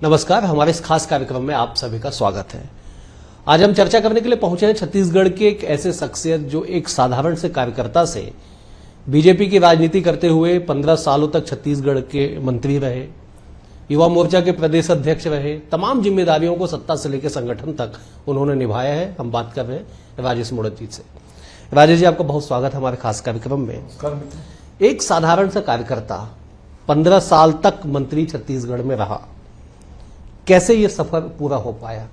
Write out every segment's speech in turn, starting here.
नमस्कार, हमारे इस खास कार्यक्रम में आप सभी का स्वागत है। आज हम चर्चा करने के लिए पहुंचे हैं छत्तीसगढ़ के एक ऐसे शख्सियत जो एक साधारण से कार्यकर्ता से बीजेपी की राजनीति करते हुए 15 सालों तक छत्तीसगढ़ के मंत्री रहे, युवा मोर्चा के प्रदेश अध्यक्ष रहे, तमाम जिम्मेदारियों को सत्ता से लेकर संगठन तक उन्होंने निभाया है। हम बात कर रहे हैं राजेश मोड़त से। राजेश जी, आपका बहुत स्वागत है हमारे खास कार्यक्रम में। एक साधारण सा कार्यकर्ता 15 साल तक मंत्री छत्तीसगढ़ में रहा, कैसे ये सफर पूरा हो पाया?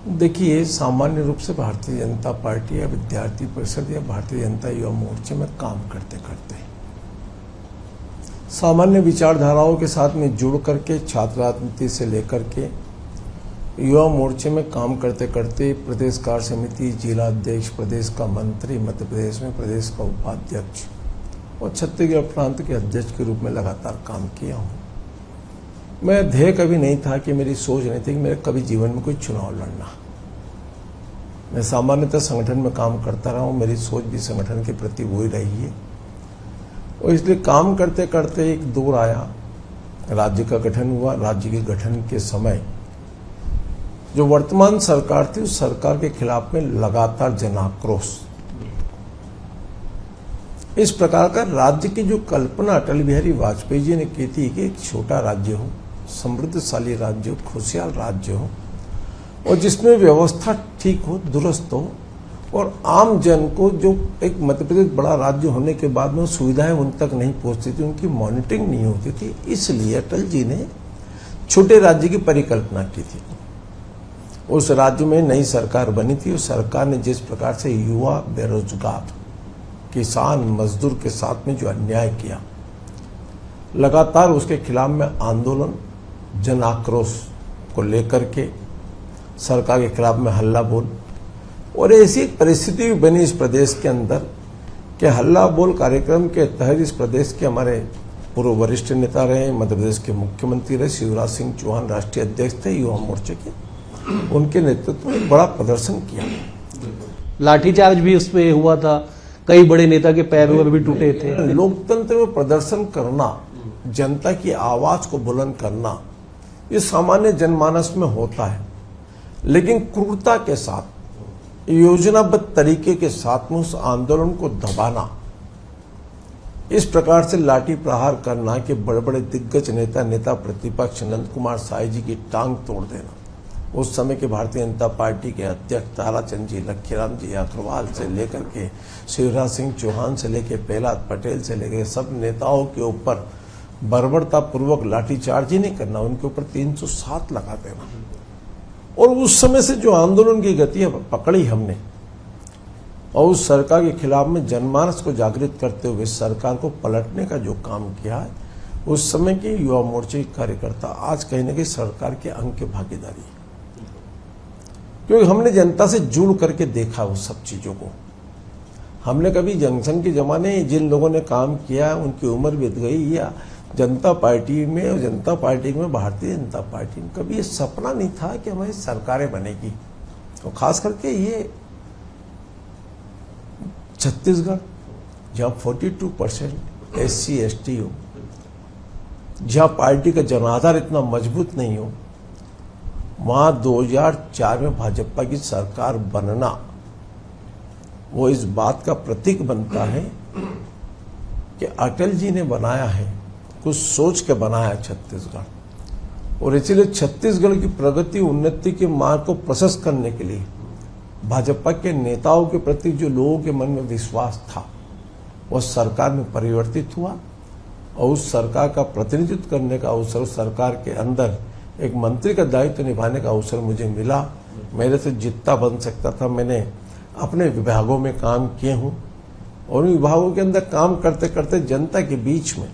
देखिए, सामान्य रूप से भारतीय जनता पार्टी या विद्यार्थी परिषद या भारतीय जनता युवा मोर्चे में काम करते करते सामान्य विचारधाराओं के साथ में जुड़ करके छात्र राजनीति से लेकर के युवा मोर्चे में काम करते करते प्रदेश कार्य समिति, जिला अध्यक्ष, प्रदेश का मंत्री, मध्य प्रदेश में प्रदेश का उपाध्यक्ष और छत्तीसगढ़ प्रांत के अध्यक्ष के रूप में लगातार काम किया हूँ। मैं ध्येय कभी नहीं था कि मेरी सोच नहीं थी कि मेरे कभी जीवन में कोई चुनाव लड़ना। मैं सामान्यतः संगठन में काम करता रहा हूँ, मेरी सोच भी संगठन के प्रति वही रही है और इसलिए काम करते करते एक दौर आया, राज्य का गठन हुआ। राज्य के गठन के समय जो वर्तमान सरकार थी उस सरकार के खिलाफ में लगातार जनाक्रोश। इस प्रकार का राज्य की जो कल्पना अटल बिहारी वाजपेयी जी ने की थी कि एक छोटा राज्य हो, समृद्धशाली राज्य हो, खुशहाल राज्य हो और जिसमें व्यवस्था ठीक हो, दुरुस्त हो और आम जन को जो एक मध्य प्रदेश बड़ा राज्य होने के बाद में सुविधाएं उन तक नहीं पहुंचती थी, उनकी मॉनिटरिंग नहीं होती थी, इसलिए अटल जी ने छोटे राज्य की परिकल्पना की थी। उस राज्य में नई सरकार बनी थी। उस सरकार ने जिस प्रकार से युवा, बेरोजगार, किसान, मजदूर के साथ में जो अन्याय किया, लगातार उसके खिलाफ में आंदोलन, जन आक्रोश को लेकर के सरकार के खिलाफ में हल्ला बोल और ऐसी एक परिस्थिति भी बनी इस प्रदेश के अंदर कि हल्ला बोल कार्यक्रम के तहत इस प्रदेश के हमारे पूर्व वरिष्ठ नेता रहे, मध्य प्रदेश के मुख्यमंत्री रहे, शिवराज सिंह चौहान राष्ट्रीय अध्यक्ष थे युवा मोर्चे के, उनके नेतृत्व में बड़ा प्रदर्शन किया। लाठीचार्ज भी उसमें हुआ था, कई बड़े नेता के पैर भी टूटे थे। लोकतंत्र में प्रदर्शन करना, जनता की आवाज को बुलंद करना, ये सामान्य जनमानस में होता है, लेकिन क्रूरता के साथ, योजनाबद्ध तरीके के साथ में उस आंदोलन को दबाना, इस प्रकार से लाठी प्रहार करना कि बड़े बड़े दिग्गज नेता प्रतिपक्ष नंद कुमार साय जी की टांग तोड़ देना। उस समय के भारतीय जनता पार्टी के अध्यक्ष ताराचंद जी, लखीराम जी अग्रवाल से लेकर के शिवराज सिंह चौहान से लेकर प्रहलाद पटेल से लेकर सब नेताओं के ऊपर बर्बरता पूर्वक लाठीचार्ज ही नहीं करना, उनके ऊपर 307 लगा देना। और उस समय से जो आंदोलन की गति पकड़ी हमने और उस सरकार के खिलाफ में जनमानस को जागृत करते हुए सरकार को पलटने का जो काम किया है, उस समय के युवा मोर्चे के कार्यकर्ता आज कहीं न कहीं सरकार के अंग की भागीदारी है, क्योंकि हमने जनता से जुड़ करके देखा उस सब चीजों को। हमने कभी जंक्शन के जमाने जिन लोगों ने काम किया उनकी उम्र बीत गई, या जनता पार्टी में और जनता पार्टी में भारतीय जनता पार्टी में कभी ये सपना नहीं था कि हमारी सरकारें बनेगी। और खास करके ये छत्तीसगढ़ जहां 42% SC ST हो, जहां पार्टी का जनाधार इतना मजबूत नहीं हो, वहां 2004 में भाजपा की सरकार बनना वो इस बात का प्रतीक बनता है कि अटल जी ने बनाया है, कुछ सोच के बनाया है छत्तीसगढ़। और इसलिए छत्तीसगढ़ की प्रगति, उन्नति के मार्ग को प्रशस्त करने के लिए भाजपा के नेताओं के प्रति जो लोगों के मन में विश्वास था वह सरकार में परिवर्तित हुआ और उस सरकार का प्रतिनिधित्व करने का अवसर, उस सरकार के अंदर एक मंत्री का दायित्व निभाने का अवसर मुझे मिला। मेरे से जितना बन सकता था मैंने अपने विभागों में काम किए हूँ और उन विभागों के अंदर काम करते करते जनता के बीच में,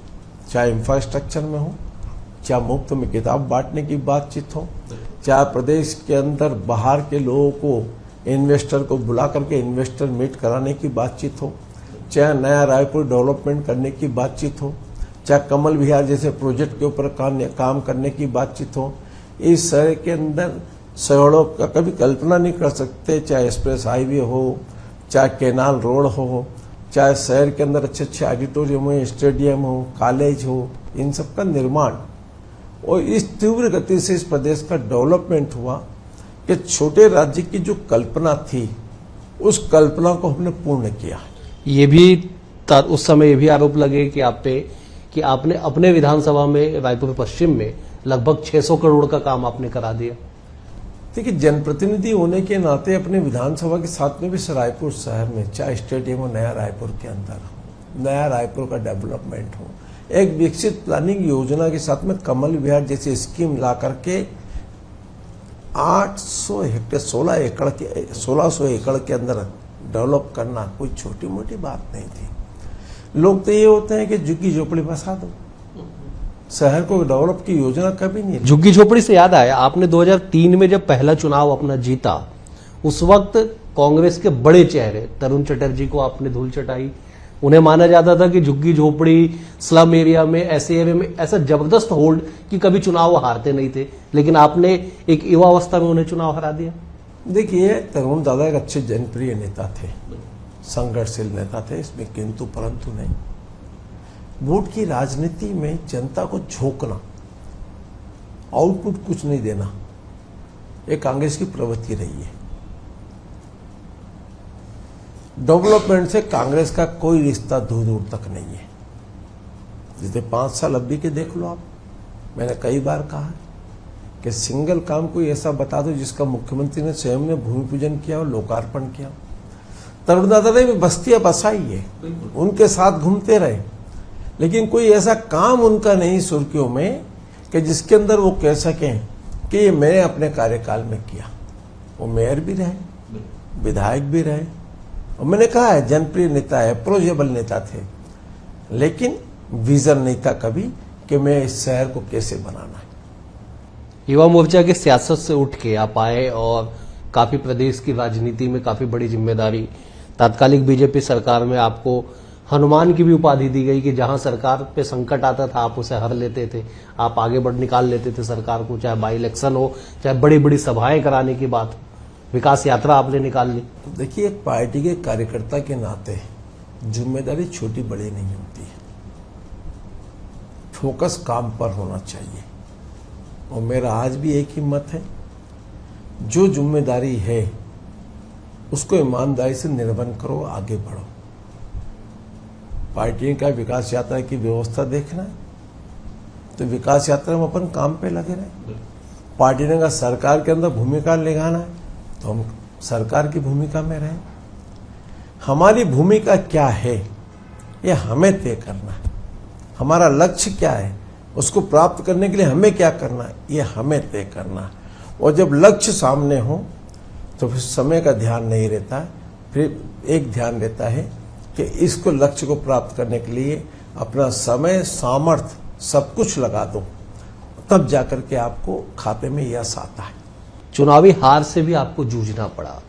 चाहे इंफ्रास्ट्रक्चर में हो, चाहे मुफ्त में किताब बांटने की बातचीत हो, चाहे प्रदेश के अंदर बाहर के लोगों को, इन्वेस्टर को बुला करके इन्वेस्टर मीट कराने की बातचीत हो, चाहे नया रायपुर डेवलपमेंट करने की बातचीत हो, चाहे कमल विहार जैसे प्रोजेक्ट के ऊपर काम करने की बातचीत हो, इस शहर के अंदर शहरों का कभी कल्पना नहीं कर सकते, चाहे एक्सप्रेस हाईवे हो, चाहे कैनाल रोड हो, चाहे शहर के अंदर अच्छे अच्छे ऑडिटोरियम हो, स्टेडियम हो, कॉलेज हो, इन सब का निर्माण और इस तीव्र गति से इस प्रदेश का डेवलपमेंट हुआ कि छोटे राज्य की जो कल्पना थी उस कल्पना को हमने पूर्ण किया। ये भी उस समय ये भी आरोप लगे कि आप पे कि आपने अपने विधानसभा में रायपुर पश्चिम में लगभग 600 करोड़ का काम आपने करा दिया। देखिए, जनप्रतिनिधि होने के नाते अपने विधानसभा के साथ में भी रायपुर शहर में चाहे स्टेडियम हो, नया रायपुर के अंदर हो, नया रायपुर का डेवलपमेंट हो, एक विकसित प्लानिंग योजना के साथ में कमल विहार जैसी स्कीम ला करके 800 हेक्टेयर 1600 एकड़ के अंदर डेवलप करना कोई छोटी मोटी बात नहीं थी। लोग तो ये होते हैं कि झुग्गी झोपड़ी बसा दो, शहर को डेवलप की योजना कभी नहीं। झुग्गी झोपड़ी से याद आया, आपने 2003 में जब पहला चुनाव अपना जीता, उस वक्त कांग्रेस के बड़े चेहरे तरुण चटर्जी को आपने धूल चटाई। उन्हें माना जाता था कि झुग्गी झोपड़ी स्लम एरिया में, ऐसे एरिया में ऐसा जबरदस्त होल्ड कि कभी चुनाव हारते नहीं थे, लेकिन आपने एक युवावस्था में उन्हें चुनाव हरा दिया। देखिए, तरुण दादा एक अच्छे जनप्रिय नेता थे, संघर्षशील नेता थे, इसमें किंतु परंतु नहीं। वोट की राजनीति में जनता को झोंकना, आउटपुट कुछ नहीं देना, ये कांग्रेस की प्रवृत्ति रही है। डेवलपमेंट से कांग्रेस का कोई रिश्ता दूर दूर तक नहीं है। जितने 5 साल अभी के देख लो आप, मैंने कई बार कहा कि सिंगल काम कोई ऐसा बता दो जिसका मुख्यमंत्री ने स्वयं ने भूमि पूजन किया और लोकार्पण किया। तरुण दादा ने भी बस्तियां बसाई है, उनके साथ घूमते रहे, लेकिन कोई ऐसा काम उनका नहीं सुर्खियों में कि जिसके अंदर वो कह सकें कि ये मैंने अपने कार्यकाल में किया। वो मेयर भी रहे, विधायक भी रहे, और मैंने कहा है जनप्रिय नेता है, अप्रोचेबल नेता थे, लेकिन विजन नहीं था कभी कि मैं इस शहर को कैसे बनाना है। युवा मोर्चा की सियासत से उठ के आप आए और काफी प्रदेश की राजनीति में काफी बड़ी जिम्मेदारी, तात्कालिक बीजेपी सरकार में आपको हनुमान की भी उपाधि दी गई कि जहां सरकार पे संकट आता था आप उसे हर लेते थे, आप आगे बढ़ निकाल लेते थे सरकार को, चाहे बाई इलेक्शन हो, चाहे बड़ी बड़ी सभाएं कराने की बात हो, विकास यात्रा आपने निकाल ली। देखिए, एक पार्टी के कार्यकर्ता के नाते जिम्मेदारी छोटी बड़ी नहीं होती है, फोकस काम पर होना चाहिए। और मेरा आज भी एक ही मत है, जो जिम्मेदारी है उसको ईमानदारी से निर्वहन करो, आगे बढ़ो। पार्टी का विकास यात्रा की व्यवस्था देखना है तो विकास यात्रा में अपन काम पे लगे रहे। पार्टी ने कहा सरकार के अंदर भूमिका निभाना है तो हम सरकार की भूमिका में रहे। हमारी भूमिका क्या है ये हमें तय करना है, हमारा लक्ष्य क्या है उसको प्राप्त करने के लिए हमें क्या करना है ये हमें तय करना है। और जब लक्ष्य सामने हो तो फिर समय का ध्यान नहीं रहता है, फिर एक ध्यान रहता है कि इसको लक्ष्य को प्राप्त करने के लिए अपना समय, सामर्थ्य सब कुछ लगा दो, तब जाकर के आपको खाते में यश आता है। चुनावी हार से भी आपको जूझना पड़ा,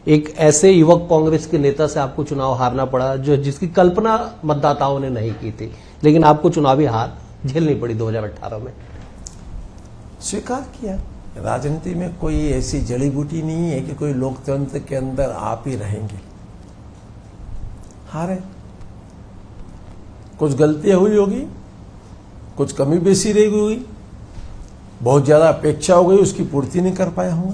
एक ऐसे युवक कांग्रेस के नेता से आपको चुनाव हारना पड़ा जो जिसकी कल्पना मतदाताओं ने नहीं की थी, लेकिन आपको चुनावी हार झेलनी पड़ी 2018 में। स्वीकार किया। राजनीति में कोई ऐसी जड़ी बूटी नहीं है कि कोई लोकतंत्र के अंदर आप ही रहेंगे। हारे, कुछ गलतियां हुई होगी, कुछ कमी बेसी रही हुई, बहुत ज्यादा अपेक्षा हो गई, उसकी पूर्ति नहीं कर पाया हूं।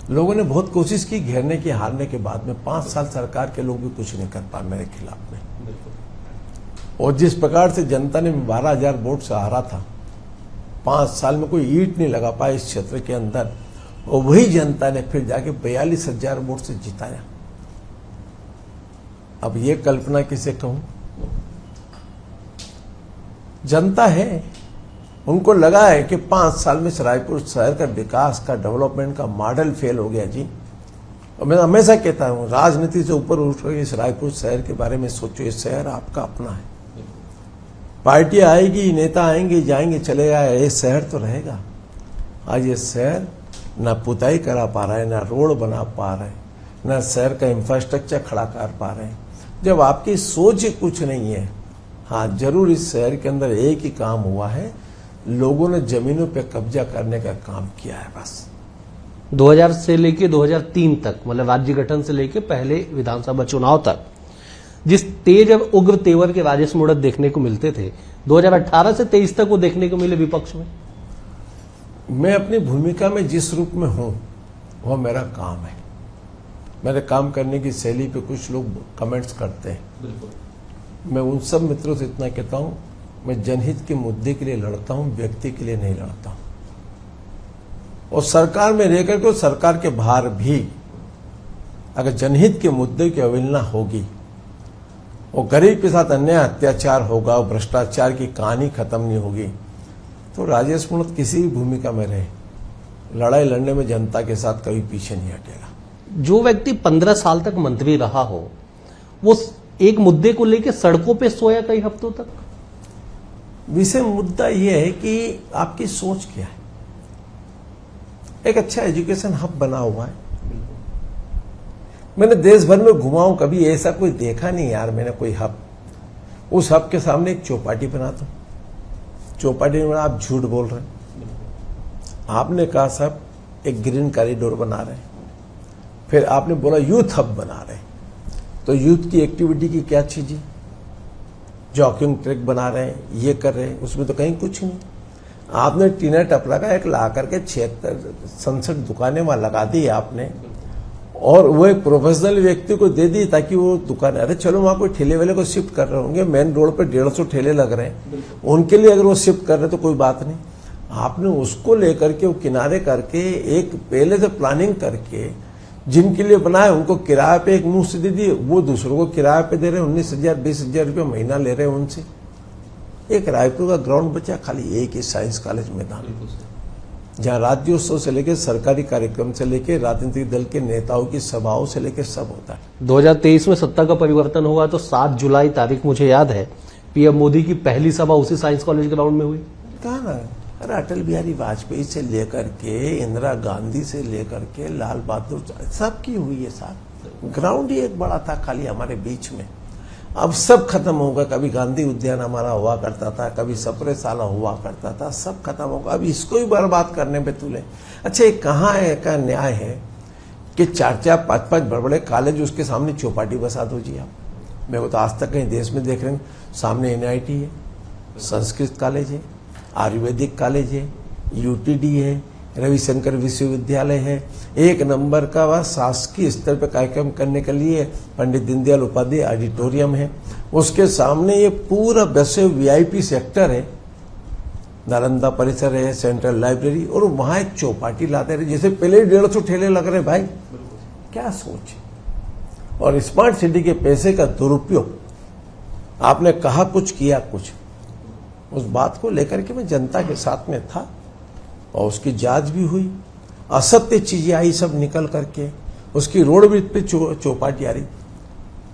लोगों ने बहुत कोशिश की घेरने की, हारने के बाद में 5 साल सरकार के लोग भी कुछ नहीं कर पाए मेरे खिलाफ में। और जिस प्रकार से जनता ने 12,000 वोट से हारा था, 5 साल में कोई ईंट नहीं लगा पाया इस क्षेत्र के अंदर, और वही जनता ने फिर जाके 42,000 वोट से जिताया। अब ये कल्पना किसे कहूं, जनता है, उनको लगा है कि 5 साल में रायपुर शहर का विकास का, डेवलपमेंट का मॉडल फेल हो गया जी। और मैं हमेशा कहता हूं, राजनीति से ऊपर उठ कर इस रायपुर शहर के बारे में सोचो। ये शहर आपका अपना है, पार्टी आएगी, नेता आएंगे जाएंगे, चले गए, ये शहर तो रहेगा। आज ये शहर ना पुताई करा पा रहा है, ना रोड बना पा रहा है, ना शहर का इंफ्रास्ट्रक्चर खड़ा कर पा रहे हैं। जब आपकी सोच ही कुछ नहीं है, हाँ जरूर इस शहर के अंदर एक ही काम हुआ है, लोगों ने जमीनों पे कब्जा करने का काम किया है बस। 2000 से लेके 2003 तक, मतलब राज्य गठन से लेके पहले विधानसभा चुनाव तक जिस तेज और उग्र तेवर के राजेश मूणत देखने को मिलते थे 2018 से 23 तक वो देखने को मिले विपक्ष में? मैं अपनी भूमिका में जिस रूप में हूं वह मेरा काम है। मेरे काम करने की शैली पे कुछ लोग कमेंट्स करते हैं। मैं उन सब मित्रों से इतना कहता हूं, मैं जनहित के मुद्दे के लिए लड़ता हूं, व्यक्ति के लिए नहीं लड़ता हूं। और सरकार में रहकर के सरकार के बाहर भी अगर जनहित के मुद्दे की अवहेलना होगी और गरीब के साथ अन्याय अत्याचार होगा और भ्रष्टाचार की कहानी खत्म नहीं होगी तो राजेश मूणत किसी भी भूमिका में रहे, लड़ाई लड़ने में जनता के साथ कभी पीछे नहीं हटेगा। जो व्यक्ति 15 साल तक मंत्री रहा हो वो एक मुद्दे को लेकर सड़कों पे सोया कई हफ्तों तक। विषय मुद्दा यह है कि आपकी सोच क्या है। एक अच्छा एजुकेशन हब बना हुआ है। मैंने देश भर में घुमा हूं, कभी ऐसा कोई देखा नहीं यार मैंने कोई हब। उस हब के सामने एक चौपाटी बना दो। चौपाटी में आप झूठ बोल रहे हैं। आपने कहा साहब एक ग्रीन कॉरिडोर बना रहे हैं, फिर आपने बोला यूथ हब बना रहे हैं। तो यूथ की एक्टिविटी की क्या चीज है? जॉकिंग ट्रैक बना रहे हैं, ये कर रहे हैं, उसमें तो कहीं कुछ नहीं। आपने टीना टपरा का एक ला करके 66 दुकानें वहां लगा दी आपने और वो एक प्रोफेशनल व्यक्ति को दे दी ताकि वो दुकान, अरे चलो वहां कोई ठेले वाले को शिफ्ट कर रहे होंगे, मेन रोड पे 150 ठेले लग रहे हैं, उनके लिए अगर वो शिफ्ट कर रहे तो कोई बात नहीं। आपने उसको लेकर के वो किनारे करके एक पहले से प्लानिंग करके जिनके लिए बनाए उनको किराए पे एक मुफ्त दे दी, वो दूसरों को किराए पे दे रहे हैं, 19,000 20,000 रुपये महीना ले रहे हैं उनसे। एक रायपुर का ग्राउंड बचा खाली एक ही साइंस कॉलेज मैदान, जहां राज्योत्सव से लेकर सरकारी कार्यक्रम से लेकर राजनीतिक दल के नेताओं की सभाओं से लेकर सब होता है। 2023 में सत्ता का परिवर्तन हुआ तो 7 जुलाई तारीख मुझे याद है, पीएम मोदी की पहली सभा उसी साइंस कॉलेज ग्राउंड में हुई। कहा ना, अरे अटल बिहारी वाजपेयी से लेकर के इंदिरा गांधी से लेकर के लाल बहादुर सबकी हुई है साहब। ग्राउंड ही एक बड़ा था खाली हमारे बीच में। अब सब खत्म होगा। कभी गांधी उद्यान हमारा हुआ करता था, कभी सप्रे साला हुआ करता था, सब खत्म होगा। अब इसको ही बर्बाद करने पे तुले। अच्छा ये कहाँ है का न्याय है कि 4-4 5-5 बड़े-बड़े कॉलेज उसके सामने चौपाटी बसा दो जी आप। मेरे को तो आज तक कहीं देश में देख रहे हैं, सामने NIT है, संस्कृत कॉलेज है, आयुर्वेदिक कॉलेज है, UTD है, रविशंकर विश्वविद्यालय है, एक नंबर का वह शासकीय स्तर पर कार्यक्रम करने के लिए पंडित दीनदयाल उपाध्याय ऑडिटोरियम है। उसके सामने ये पूरा वैसे VIP सेक्टर है, नालंदा परिसर है, सेंट्रल लाइब्रेरी, और वहां एक चौपाटी लाते रहे जैसे पहले 150 ठेले लग रहे भाई। क्या सोच। और स्मार्ट सिटी के पैसे का दुरुपयोग, आपने कहा कुछ किया कुछ। उस बात को लेकर के मैं जनता के साथ में था और उसकी जांच भी हुई। असत्य चीजें आई सब निकल करके, उसकी रोड ब्रिज पे चौपाटी आ रही।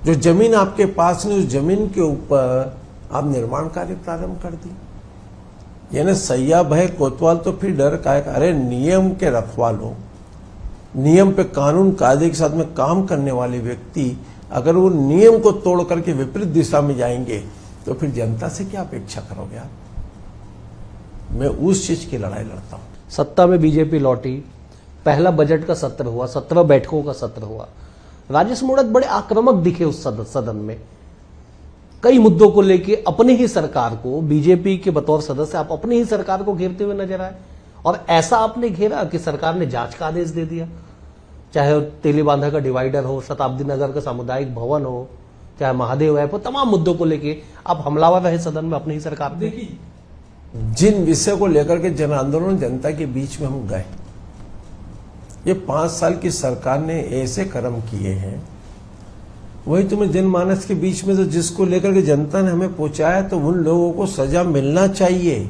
जो जमीन आपके पास नहीं, उस जमीन के ऊपर आप निर्माण कार्य प्रारंभ कर दी। यानी सैया भय कोतवाल तो फिर डर का है। अरे नियम के रखवालों, नियम पे कानून कायदे के साथ में काम करने वाले व्यक्ति अगर वो नियम को तोड़ करके विपरीत दिशा में जाएंगे तो फिर जनता से क्या अपेक्षा करोगे आप। मैं उस चीज की लड़ाई लड़ता हूं। सत्ता में बीजेपी लौटी, पहला बजट का सत्र हुआ, 17 बैठकों का सत्र हुआ। राजेश मूणत बड़े आक्रामक दिखे उस सदन में। कई मुद्दों को लेके अपनी ही सरकार को, बीजेपी के बतौर सदस्य आप अपनी ही सरकार को घेरते हुए नजर आए। और ऐसा आपने घेरा कि सरकार ने जांच का आदेश दे दिया। चाहे तेलीबांधा का डिवाइडर हो, शताब्दी नगर का सामुदायिक भवन हो, चाहे महादेव ऐप हो, तमाम मुद्दों को लेके आप हमलावर रहे सदन में अपनी ही सरकार। देखिए जिन विषय को लेकर के जन आंदोलन जनता के बीच में हम गए, ये 5 साल की सरकार ने ऐसे कर्म किए हैं, वही तुम्हें जनमानस के बीच में तो जिसको लेकर के जनता ने हमें पहुंचाया, तो उन लोगों को सजा मिलना चाहिए।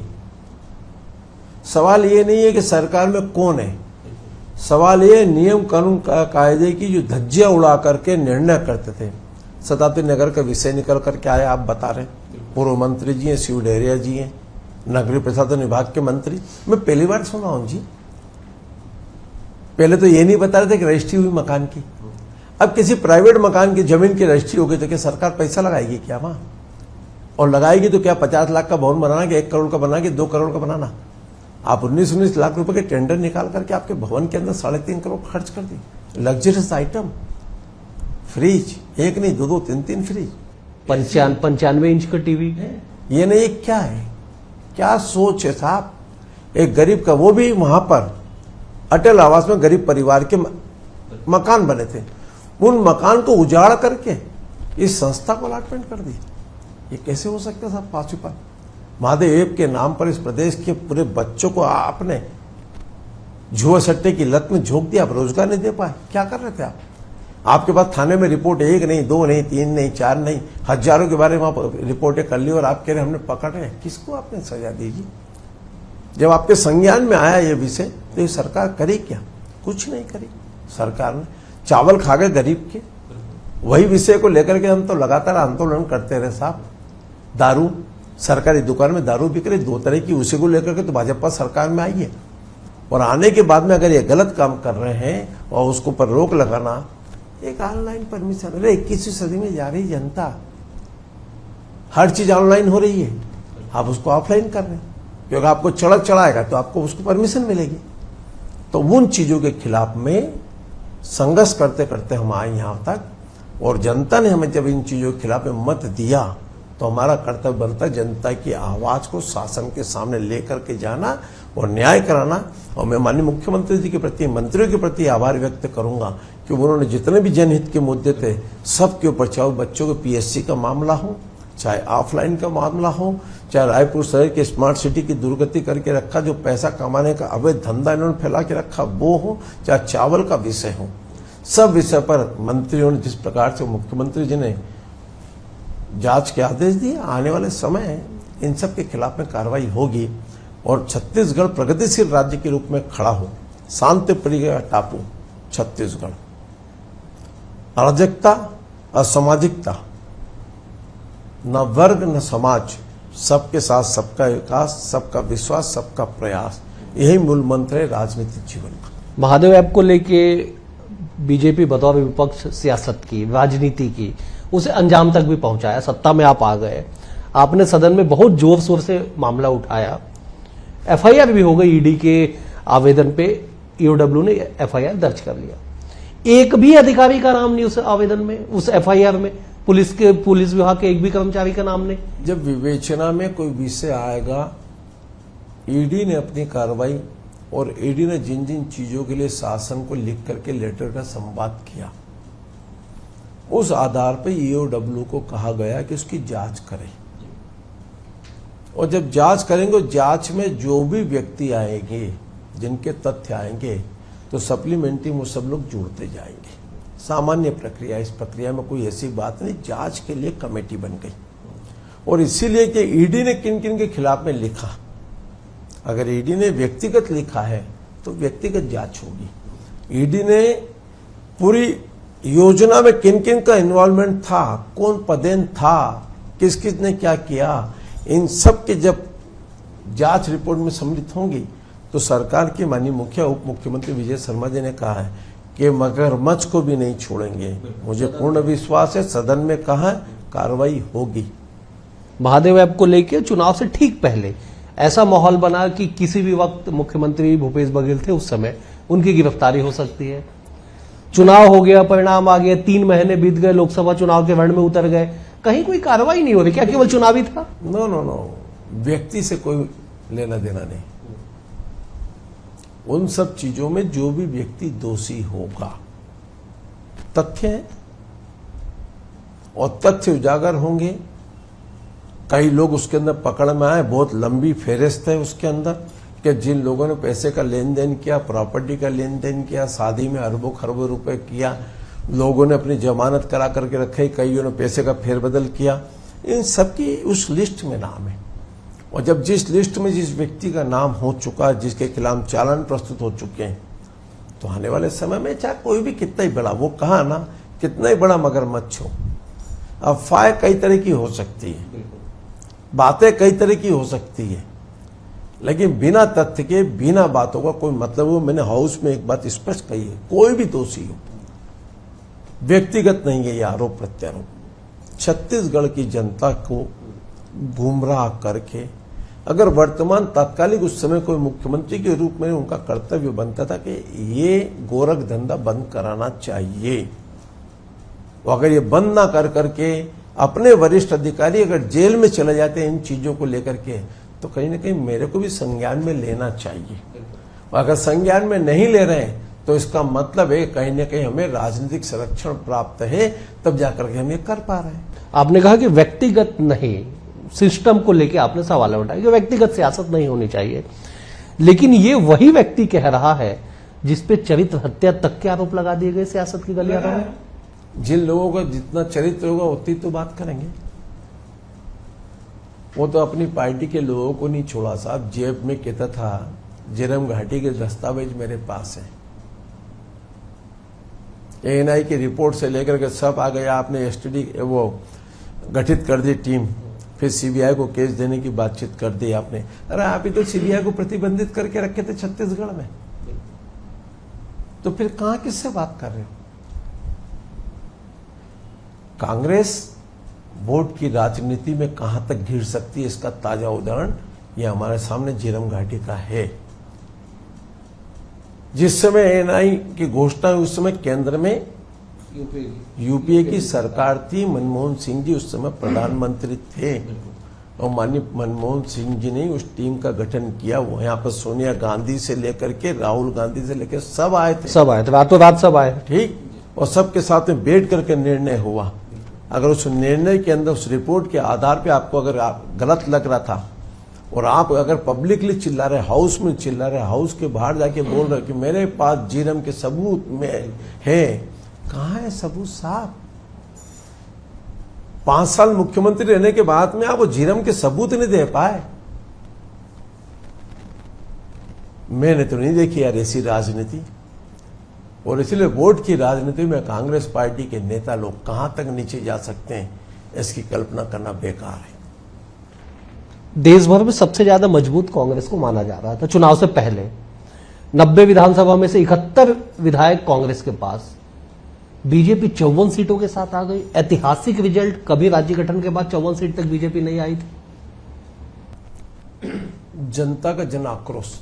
सवाल ये नहीं है कि सरकार में कौन है, सवाल ये नियम कानून कायदे की जो धज्जियां उड़ा करके निर्णय करते थे। शताब्दी नगर का विषय निकल करके आया, आप बता रहे, पूर्व मंत्री जी हैं, शिव डहरिया जी हैं, नगरीय प्रशासन विभाग के मंत्री। मैं पहली बार सुना हूं जी। पहले तो ये नहीं बता रहे थे कि रजिस्ट्री हुई मकान की। अब किसी प्राइवेट मकान की जमीन की रजिस्ट्री हो गई तो क्या सरकार पैसा लगाएगी क्या वहां? और लगाएगी तो क्या 50 लाख का भवन बनाना, कि 1 करोड़ का बनाना, कि 2 करोड़ का बनाना? आप 19-19 लाख रुपए के टेंडर निकाल करके आपके भवन के अंदर 3.5 करोड़ खर्च कर दी। लग्जरियस आइटम, फ्रिज, एक नहीं 2-2 3-3 फ्रिज। 95 इंच का टीवी। ये नहीं, क्या है, क्या सोच है साहब। एक गरीब का, वो भी वहां पर अटल आवास में गरीब परिवार के मकान बने थे, उन मकान को उजाड़ करके इस संस्था को अलॉटमेंट कर दी। ये कैसे हो सकता है साहब पॉसिबल। महादेव के नाम पर इस प्रदेश के पूरे बच्चों को आपने जुआ सट्टे की लत में झोंक दिया, आप रोजगार नहीं दे पाए। क्या कर रहे थे आप? आपके पास थाने में रिपोर्ट 1 नहीं, 2 नहीं, 3 नहीं, 4 नहीं, हजारों के बारे में आप रिपोर्टें कर ली और आप कह रहे हमने पकड़ रहे हैं। किसको आपने सजा दीजिए? जब आपके संज्ञान में आया ये विषय तो ये सरकार करी क्या? कुछ नहीं करी। सरकार ने चावल खा गए गरीब के, वही विषय को लेकर के हम तो लगातार आंदोलन करते रहे साहब। दारू, सरकारी दुकान में दारू बिक रही 2 तरह की, उसी को लेकर के तो भाजपा सरकार में आई है। और आने के बाद में अगर ये गलत काम कर रहे हैं और उसको पर रोक लगाना, एक ऑनलाइन परमिशन। अरे 21वीं सदी में जा रही जनता, हर चीज ऑनलाइन हो रही है, आप उसको ऑफलाइन कर रहे हैं क्योंकि आपको चढ़क चढ़ाएगा तो आपको उसको परमिशन मिलेगी। तो उन चीजों के खिलाफ में संघर्ष करते करते हम आए यहां तक, और जनता ने हमें जब इन चीजों के खिलाफ में मत दिया तो हमारा कर्तव्य बनता है जनता की आवाज को शासन के सामने लेकर के जाना और न्याय कराना। और मैं माननीय मुख्यमंत्री जी के प्रति, मंत्रियों के प्रति आभार व्यक्त करूंगा कि उन्होंने जितने भी जनहित के मुद्दे थे सबके ऊपर, चाहे बच्चों के PSC का मामला हो, चाहे ऑफलाइन का मामला हो, चाहे रायपुर शहर के स्मार्ट सिटी की दुर्गति करके रखा, जो पैसा कमाने का अवैध धंधा इन्होंने फैला के रखा वो हो, चाहे चावल का विषय हो, सब विषय पर मंत्रियों ने जिस प्रकार से, मुख्यमंत्री जी ने जांच के आदेश दिए, आने वाले समय इन सब के खिलाफ में कार्रवाई होगी और छत्तीसगढ़ प्रगतिशील राज्य के रूप में खड़ा हो। शांत प्रिय टापू छत्तीसगढ़, अराजकता, असामाजिकता, न वर्ग न समाज, सबके साथ सबका विकास, सबका विश्वास, सबका प्रयास, यही मूल मंत्र है राजनीतिक जीवन का। महादेव ऐप को लेके बीजेपी बतौर विपक्ष सियासत की, राजनीति की, उसे अंजाम तक भी पहुंचाया। सत्ता में आप आ गए, आपने सदन में बहुत जोर शोर से मामला उठाया, FIR भी हो गई। ईडी के आवेदन पे EOW ने FIR दर्ज कर लिया। एक भी अधिकारी का नाम नहीं उस आवेदन में, उस FIR में, पुलिस विभाग के एक भी कर्मचारी का नाम नहीं। जब विवेचना में कोई विषय आएगा, ईडी ने अपनी कार्रवाई और ईडी ने जिन जिन चीजों के लिए शासन को लिख करके लेटर का संवाद किया, उस आधार पर EOW को कहा गया कि उसकी जांच करें। और जब जांच करेंगे, जांच में जो भी व्यक्ति आएंगे, जिनके तथ्य आएंगे, तो सप्लीमेंट्री वो सब लोग जुड़ते जाएंगे। सामान्य प्रक्रिया, इस प्रक्रिया में कोई ऐसी बात नहीं। जांच के लिए कमेटी बन गई और इसीलिए कि ईडी ने किन किन के खिलाफ में लिखा, अगर ईडी ने व्यक्तिगत लिखा है तो व्यक्तिगत जांच होगी। ईडी ने पूरी योजना में किन किन का इन्वॉल्वमेंट था, कौन पदेन था, किस किस ने क्या किया, इन सब के जब जांच रिपोर्ट में सम्मिलित होंगी तो सरकार के माननीय उप मुख्यमंत्री विजय शर्मा जी ने कहा है कि मगरमच्छ को भी नहीं छोड़ेंगे। मुझे पूर्ण विश्वास है, सदन में कहा कार्रवाई होगी। महादेव ऐप को लेकर चुनाव से ठीक पहले ऐसा माहौल बना कि किसी भी वक्त मुख्यमंत्री भूपेश बघेल थे उस समय, उनकी गिरफ्तारी हो सकती है। चुनाव हो गया, परिणाम आ गया, 3 महीने बीत गए, लोकसभा चुनाव के रण में उतर गए, कहीं कोई कार्रवाई नहीं हो रही। क्या केवल चुनावी था? नो, व्यक्ति से कोई लेना देना नहीं। उन सब चीजों में जो भी व्यक्ति दोषी होगा, तथ्य है और तथ्य उजागर होंगे। कई लोग उसके अंदर पकड़ में आए, बहुत लंबी फेहरिस्त है उसके अंदर कि जिन लोगों ने पैसे का लेन देन किया, प्रॉपर्टी का लेन देन किया, शादी में अरबों खरबों रुपए किया, लोगों ने अपनी जमानत करा करके रखे, कईयों ने पैसे का फेरबदल किया, इन सबकी उस लिस्ट में नाम है। और जब जिस लिस्ट में जिस व्यक्ति का नाम हो चुका है, जिसके खिलाफ चालान प्रस्तुत हो चुके हैं, तो आने वाले समय में चाहे कोई भी कितना ही बड़ा, वो कहा ना, कितना ही बड़ा मगरमच्छ हो, अफवाहें कई तरह की हो सकती है, बातें कई तरह की हो सकती है, लेकिन बिना तथ्य के, बिना बातों का कोई मतलब हो। मैंने हाउस में एक बात स्पष्ट कही है, कोई भी दोषी हो, व्यक्तिगत नहीं है ये आरोप प्रत्यारोप। छत्तीसगढ़ की जनता को गुमराह करके, अगर वर्तमान तात्कालिक उस समय कोई मुख्यमंत्री के रूप में उनका कर्तव्य बनता था कि ये गोरख धंधा बंद कराना चाहिए, और अगर ये बंद ना कर करके अपने वरिष्ठ अधिकारी अगर जेल में चले जाते हैं इन चीजों को लेकर के, तो कहीं ना कहीं मेरे को भी संज्ञान में लेना चाहिए। अगर संज्ञान में नहीं ले रहे हैं तो इसका मतलब है कहीं ना कहीं हमें राजनीतिक संरक्षण प्राप्त है, तब जाकर के हम ये कर पा रहे हैं। आपने कहा कि व्यक्तिगत नहीं, सिस्टम को लेके आपने सवाल उठाया कि व्यक्तिगत सियासत नहीं होनी चाहिए, लेकिन ये वही व्यक्ति कह रहा है जिसपे चरित्र हत्या तक के आरोप लगा दिए गए सियासत की गलियारों में। जिन लोगों का जितना चरित्र होगा उतनी तो बात करेंगे। वो तो अपनी पार्टी के लोगों को नहीं छोड़ा साहब, जेब में कहता था झीरम घाटी के दस्तावेज मेरे पास है, एएनआई की रिपोर्ट से लेकर के सब आ गया। आपने एसटीडी वो गठित कर दी टीम, फिर सीबीआई को केस देने की बातचीत कर दी आपने। अरे आप ही तो सीबीआई को प्रतिबंधित करके रखे थे छत्तीसगढ़ में, तो फिर कहां किससे बात कर रहे हो? कांग्रेस वोट की राजनीति में कहां तक घिर सकती है, इसका ताजा उदाहरण ये हमारे सामने झीरम घाटी का है। जिस समय एएनआई की घोषणा हुई उस समय केंद्र में यूपीए की सरकार थी, मनमोहन सिंह जी उस समय प्रधानमंत्री थे, और माननीय मनमोहन सिंह जी ने उस टीम का गठन किया। वो यहाँ पर सोनिया गांधी से लेकर के राहुल गांधी से लेकर सब आए थे, रातों रात सब आए, ठीक, और सबके साथ में बैठ करके निर्णय हुआ। अगर उस निर्णय के अंदर उस रिपोर्ट के आधार पे आपको अगर गलत लग रहा था और आप अगर पब्लिकली चिल्ला रहे, हाउस में चिल्ला रहे, हाउस के बाहर जाके बोल रहे कि मेरे पास झीरम के सबूत में है, कहां है सबूत साहब? 5 साल मुख्यमंत्री रहने के बाद में आप वो झीरम के सबूत नहीं दे पाए। मैंने तो नहीं देखी यार ऐसी राजनीति, और इसलिए वोट की राजनीति में कांग्रेस पार्टी के नेता लोग कहां तक नीचे जा सकते हैं, इसकी कल्पना करना बेकार है। देश भर में सबसे ज्यादा मजबूत कांग्रेस को माना जा रहा था चुनाव से पहले। 90 विधानसभा में से 71 विधायक कांग्रेस के पास, बीजेपी 54 सीटों के साथ आ गई। ऐतिहासिक रिजल्ट, कभी राज्य गठन के बाद 54 सीट तक बीजेपी नहीं आई थी। जनता का जन आक्रोश,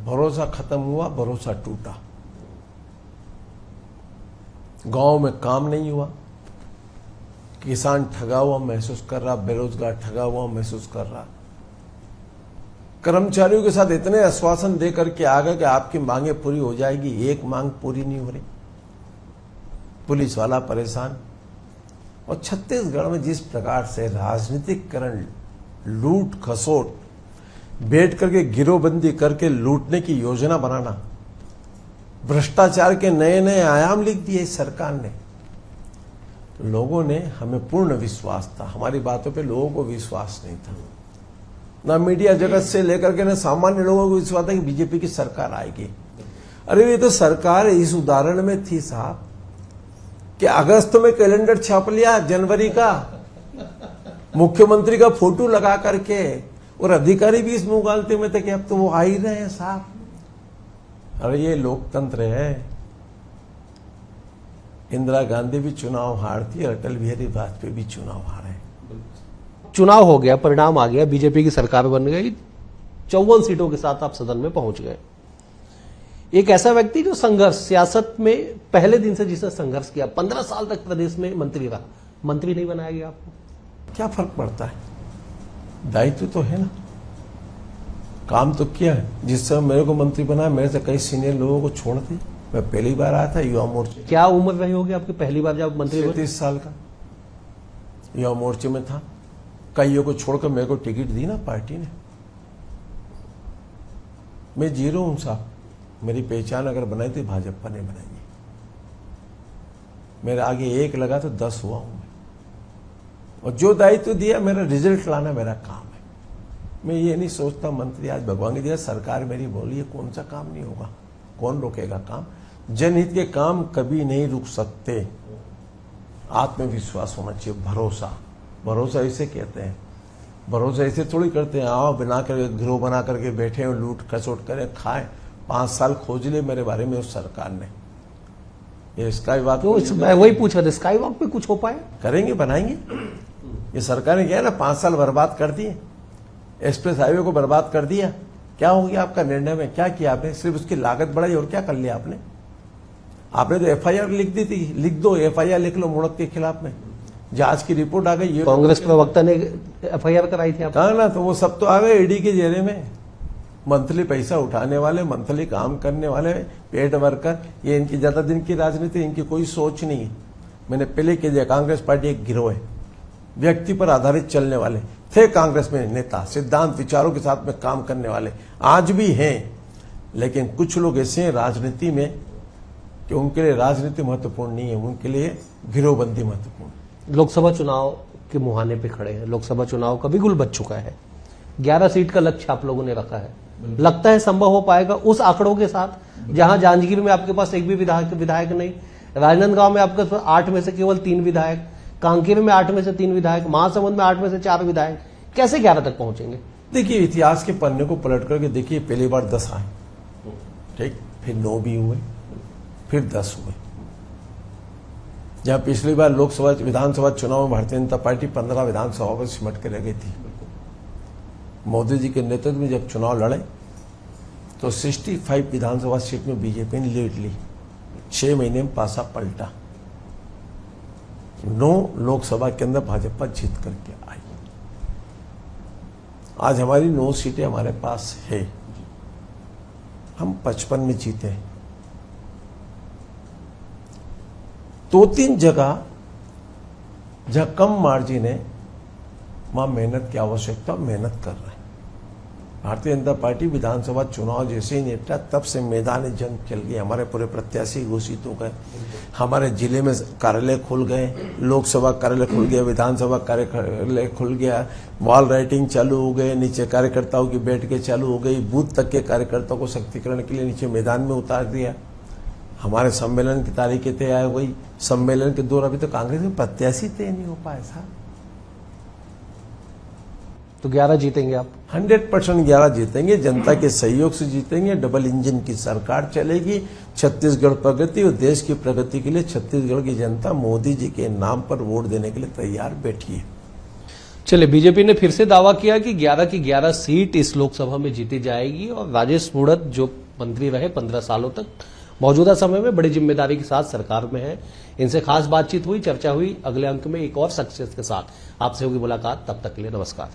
भरोसा खत्म हुआ, भरोसा टूटा, गांव में काम नहीं हुआ, किसान ठगा हुआ महसूस कर रहा, बेरोजगार ठगा हुआ महसूस कर रहा, कर्मचारियों के साथ इतने आश्वासन दे करके आ गए कि आपकी मांगे पूरी हो जाएगी, एक मांग पूरी नहीं हो रही, पुलिस वाला परेशान। और छत्तीसगढ़ में जिस प्रकार से राजनीतिकरण, लूट खसोट, बैठ करके गिरोहबंदी करके लूटने की योजना बनाना, भ्रष्टाचार के नए नए आयाम लिख दिए इस सरकार ने। तो लोगों ने, हमें पूर्ण विश्वास था, हमारी बातों पे लोगों को विश्वास नहीं था, ना मीडिया जगत से लेकर के ना सामान्य लोगों को विश्वास था कि बीजेपी की सरकार आएगी। अरे ये तो सरकार इस उदाहरण में थी साहब कि अगस्त में कैलेंडर छाप लिया जनवरी का, मुख्यमंत्री का फोटो लगा करके, और अधिकारी भी इस मुगालते में थे कि अब तो वो आ ही रहे हैं साहब। अरे ये लोकतंत्र है। इंदिरा गांधी भी चुनाव हारती है, अटल बिहारी वाजपेयी भी चुनाव हारे। चुनाव हो गया, परिणाम आ गया, बीजेपी की सरकार बन गई, 54 सीटों के साथ आप सदन में पहुंच गए। एक ऐसा व्यक्ति जो संघर्ष, सियासत में पहले दिन से जिसने संघर्ष किया, 15 साल तक प्रदेश में मंत्री रहा, मंत्री नहीं बनाया गया आपको, क्या फर्क पड़ता है? दायित्व तो है ना, काम तो किया है। जिस समय मेरे को मंत्री बनाया, मेरे से कई सीनियर लोगों को छोड़ दी। मैं पहली बार आया था युवा मोर्चे। क्या उम्र रही होगी आपकी पहली बार जब मंत्री बने? 30 साल का युवा मोर्चे में था। कईयों को छोड़कर मेरे को टिकट दी ना पार्टी ने। मैं जीरो हूं साहब, मेरी पहचान अगर बनाई थी भाजपा ने बनाई है। मेरे आगे 1 लगा तो 10 हुआ हूं मैं। और जो दायित्व दिया, मेरा रिजल्ट लाना मेरा काम है। मैं ये नहीं सोचता मंत्री आज भगवान की दिया, सरकार मेरी बोली है, कौन सा काम नहीं होगा, कौन रोकेगा काम? जनहित के काम कभी नहीं रुक सकते। आत्मविश्वास होना चाहिए, भरोसा। भरोसा इसे कहते हैं, भरोसा इसे थोड़ी करते हैं आओ बना कर गिरोह बना करके बैठे हो, लूट खसोट करें, खाएं। 5 साल खोज ले मेरे बारे में उस सरकार ने। ये स्काई वॉक, तो मैं वही पूछ रहा था, स्काई वॉक पे कुछ हो पाए? करेंगे, बनाएंगे। ये सरकार ने क्या है ना, 5 साल बर्बाद कर दिए, एक्सप्रेस हाईवे को बर्बाद कर दिया। क्या हो गया आपका निर्णय में? क्या किया आपने? सिर्फ उसकी लागत बढ़ाई, और क्या कर लिया आपने? आपने तो एफआईआर लिख दी थी, लिख दो, एफआईआर लिख लो मुड़क के खिलाफ में, जांच की रिपोर्ट आ गई। ये कांग्रेस प्रवक्ता ने एफआईआर कराई थी आप? कहा ना, तो वो सब तो आ गए ईडी के जेरे में। मंथली पैसा उठाने वाले, मंथली काम करने वाले, पेड वर्कर, ये इनकी ज्यादा दिन की राजनीति, इनकी कोई सोच नहीं है। मैंने पहले कह दिया, कांग्रेस पार्टी एक गिरोह है, व्यक्ति पर आधारित चलने वाले थे कांग्रेस में नेता, सिद्धांत विचारों के साथ में काम करने वाले आज भी हैं, लेकिन कुछ लोग ऐसे हैं राजनीति में कि उनके लिए राजनीति महत्वपूर्ण नहीं है, उनके लिए गिरोहबंदी महत्वपूर्ण। लोकसभा चुनाव के मुहाने पे खड़े हैं, लोकसभा चुनाव का बिगुल बच चुका है, 11 सीट का लक्ष्य आप लोगों ने रखा है, लगता है संभव हो पाएगा उस आंकड़ों के साथ, जहां जांजगीर में आपके पास एक भी विधायक नहीं, राजनांदगांव में आपके पास 8 में से केवल 3 विधायक, कांकेर में 8 में से 3 विधायक, महासमुंद में 8 में से 4 विधायक, कैसे 11 तक पहुंचेंगे? देखिए, इतिहास के पन्ने को पलट करके देखिए, पहली बार 10 आए, ठीक, फिर 9 भी हुए, फिर 10 हुए। जहां पिछली बार लोकसभा विधानसभा चुनाव में भारतीय जनता पार्टी 15 विधानसभा पर सिमट के रह गई थी। मोदी जी के नेतृत्व में जब चुनाव लड़े तो 65 विधानसभा सीट में बीजेपी ने लीड ली, 6 महीने में पासा पलटा, 9 लोकसभा के अंदर भाजपा जीत करके आई। आज हमारी 9 सीटें हमारे पास है, हम 55 में जीते। 2-3 जगह जहां कम मार्जिन है, वहां मेहनत की आवश्यकता, मेहनत कर रहे हैं। भारतीय जनता पार्टी विधानसभा चुनाव जैसे ही निपटा तब से मैदान जंग चल गई, हमारे पूरे प्रत्याशी घोषित हो गए, हमारे जिले में कार्यालय खुल गए, लोकसभा कार्यालय खुल गया, विधानसभा कार्यालय खुल गया, वॉल राइटिंग चालू हो गए, नीचे कार्यकर्ताओं की बैठकें चालू हो गई, बूथ तक के कार्यकर्ताओं को सशक्तिकरण के लिए नीचे मैदान में उतार दिया। हमारे सम्मेलन की तारीखें तय हो गई, सम्मेलन के दौर अभी तो कांग्रेस में प्रत्याशी तय नहीं हो पाए साहब। तो 11 जीतेंगे आप? 100% 11 जीतेंगे, जनता के सहयोग से जीतेंगे, डबल इंजन की सरकार चलेगी, छत्तीसगढ़ प्रगति और देश की प्रगति के लिए छत्तीसगढ़ की जनता मोदी जी के नाम पर वोट देने के लिए तैयार बैठी है। चलिए, बीजेपी ने फिर से दावा किया कि 11 की 11 सीट इस लोकसभा में जीती जाएगी और राजेश मूणत जो मंत्री रहे 15 सालों तक, मौजूदा समय में बड़ी जिम्मेदारी के साथ सरकार में है। इनसे खास बातचीत हुई, चर्चा हुई। अगले अंक में एक और सक्सेस के साथ आपसे होगी मुलाकात, तब तक के लिए नमस्कार।